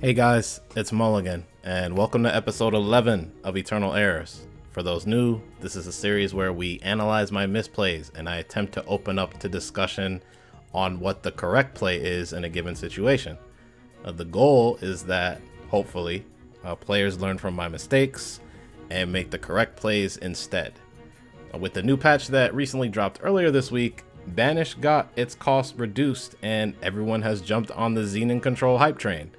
Hey guys, it's Mulligan, and welcome to episode 11 of Eternal Errors. For those new, this is a series where we analyze my misplays and I attempt to open up to discussion on what the correct play is in a given situation. The goal is that, hopefully, players learn from my mistakes and make the correct plays instead. With the new patch that recently dropped earlier this week, Banish got its cost reduced and everyone has jumped on the Xenan Control hype train.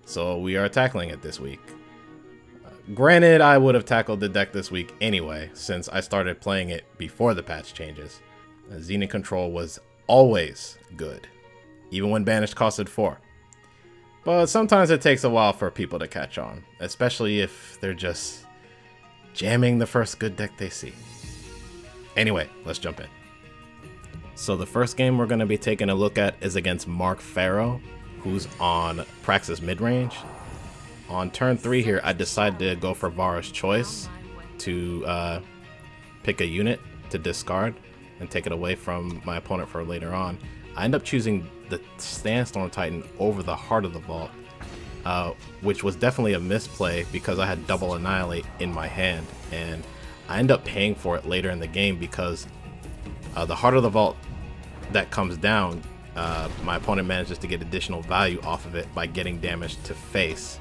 So we are tackling it this week. Granted, I would have tackled the deck this week anyway, since I started playing it before the patch changes. Xenan Control was always good, even when Banish costed 4. But sometimes it takes a while for people to catch on, especially if they're just jamming the first good deck they see. Anyway, let's jump in. So the first game we're going to be taking a look at is against Pharaoh, who's on Praxis midrange. On turn 3 here, I decided to go for Vara's Choice to pick a unit to discard and take it away from my opponent for later on. I end up choosing the Sandstorm Titan over the Heart of the Vault, which was definitely a misplay because I had double Annihilate in my hand, and I end up paying for it later in the game because the Heart of the Vault that comes down, my opponent manages to get additional value off of it by getting damage to face.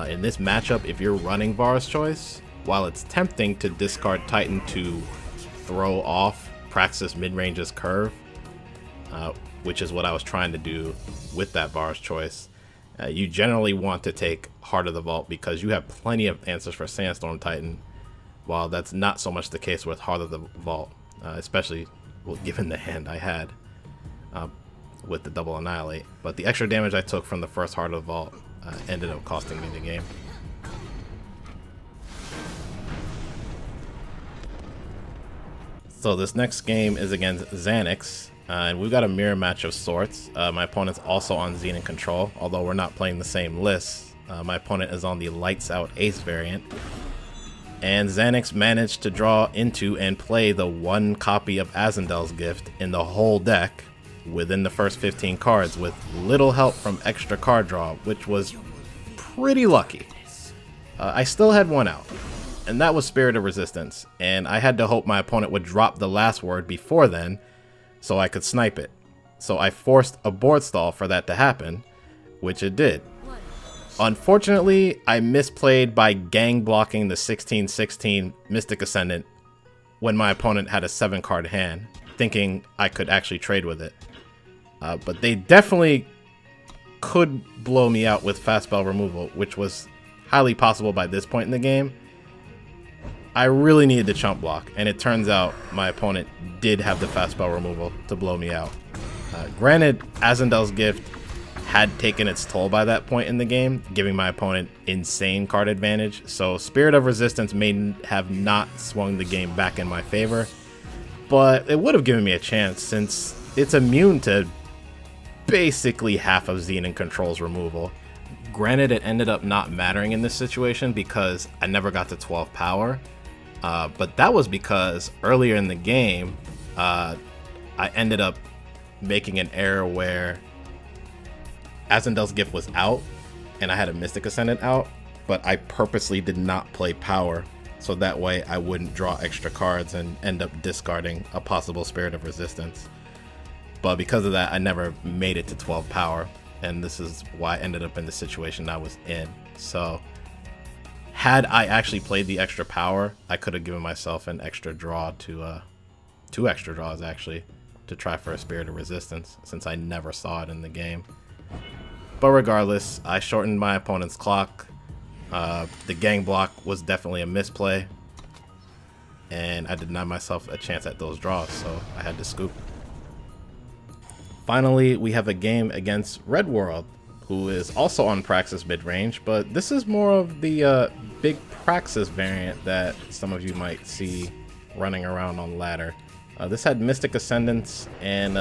In this matchup, if you're running Vara's Choice, while it's tempting to discard Titan to throw off Praxis midrange's curve, which is what I was trying to do with that Vara's Choice, you generally want to take Heart of the Vault because you have plenty of answers for Sandstorm Titan, while that's not so much the case with Heart of the Vault, especially given the hand I had with the double Annihilate. But the extra damage I took from the first Heart of the Vault ended up costing me the game. So this next game is against Annex, and we've got a mirror match of sorts. My opponent's also on Xenan Control, although we're not playing the same list. My opponent is on the Lights Out Ace variant, and Xanax managed to draw into and play the one copy of Azendel's Gift in the whole deck within the first 15 cards with little help from extra card draw, which was pretty lucky. I still had one out, and that was Spirit of Resistance, and I had to hope my opponent would drop the last word before then so I could snipe it. So I forced a board stall for that to happen, which it did. Unfortunately, I misplayed by gang blocking the 16/16 Mystic Ascendant when my opponent had a 7-card hand, thinking I could actually trade with it. But they definitely could blow me out with fast spell removal, which was highly possible by this point in the game. I really needed the chump block, and it turns out my opponent did have the fast spell removal to blow me out. Granted, Azendel's Gift had taken its toll by that point in the game, giving my opponent insane card advantage, so Spirit of Resistance may have not swung the game back in my favor, but it would have given me a chance since it's immune to basically half of Xenan Control's removal. Granted, it ended up not mattering in this situation because I never got to 12 power, but that was because earlier in the game, I ended up making an error where Azendel's Gift was out and I had a Mystic Ascendant out, but I purposely did not play power so that way I wouldn't draw extra cards and end up discarding a possible Spirit of Resistance. But because of that, I never made it to 12 power, and this is why I ended up in the situation I was in. So had I actually played the extra power, I could have given myself an extra draw to 2 extra draws actually to try for a Spirit of Resistance, since I never saw it in the game. But regardless, I shortened my opponent's clock. The gang block was definitely a misplay, and I denied myself a chance at those draws, so I had to scoop. Finally, we have a game against Red World, who is also on Praxis midrange, but this is more of the big Praxis variant that some of you might see running around on ladder. This had Mystic Ascendants, and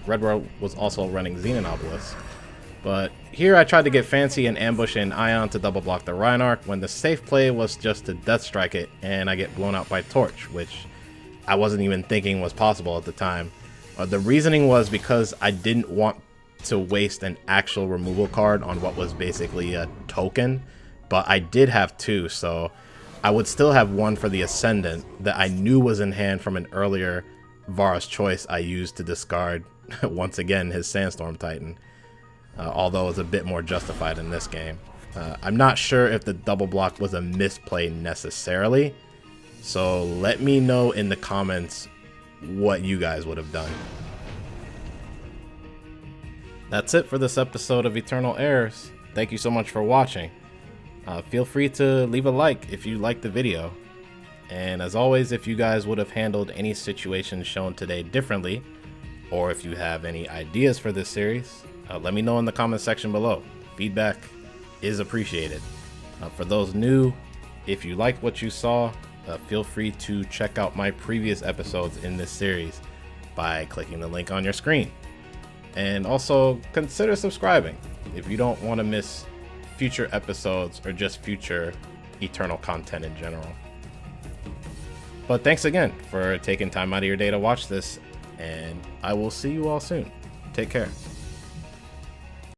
Red World was also running Xenan Obelisk. But here I tried to get fancy and ambush in Ion to double block the Reinarch when the safe play was just to Death Strike it, and I get blown out by Torch, which I wasn't even thinking was possible at the time. The reasoning was because I didn't want to waste an actual removal card on what was basically a token, but I did have 2, so I would still have 1 for the Ascendant that I knew was in hand from an earlier Vara's Choice I used to discard, once again, his Sandstorm Titan, although it's a bit more justified in this game. I'm not sure if the double block was a misplay necessarily, so let me know in the comments what you guys would have done. That's it for this episode of Eternal Errors. Thank you so much for watching. Feel free to leave a like if you liked the video. And as always, if you guys would have handled any situation shown today differently, or if you have any ideas for this series, let me know in the comment section below. Feedback is appreciated. For those new, if you like what you saw, feel free to check out my previous episodes in this series by clicking the link on your screen. And also consider subscribing if you don't want to miss future episodes or just future Eternal content in general. But thanks again for taking time out of your day to watch this, and I will see you all soon. Take care.